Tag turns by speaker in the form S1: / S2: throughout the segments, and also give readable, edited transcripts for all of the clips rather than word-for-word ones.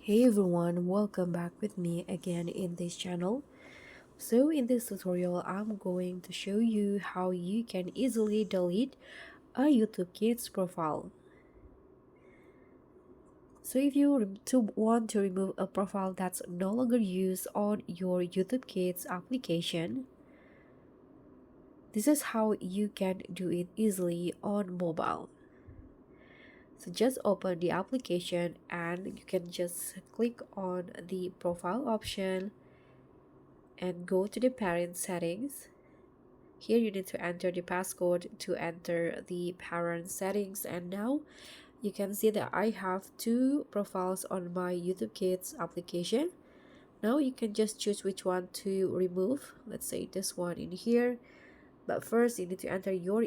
S1: Hey everyone, welcome back with me again in this channel. So in this tutorial, I'm going to show you how you can easily delete a YouTube Kids profile. So if you want to remove a profile that's no longer used on your YouTube Kids application, this is how you can do it easily on mobile. So just open the application and you can just click on the profile option and go to the parent settings. Here you need to enter the passcode to enter the parent settings, and now you can see that I have two profiles on my YouTube Kids application. Now you can just choose which one to remove. Let's say this one in here, but first you need to enter your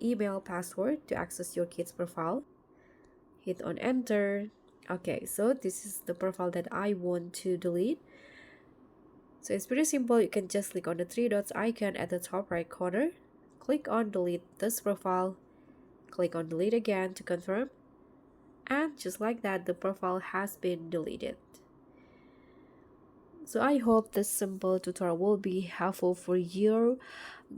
S1: email password to access your kids profile. Hit on enter. Okay, so this is the profile that I want to delete. So it's pretty simple. You can just click on the three dots icon at the top right corner, click on delete this profile, click on delete again to confirm, and just like that, the profile has been deleted. So I hope this simple tutorial will be helpful for you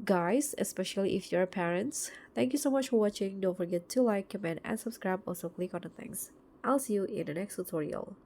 S1: guys, especially if you're parents. Thank you so much for watching. Don't forget to like, comment, and subscribe. Also click on the thanks. I'll see you in the next tutorial.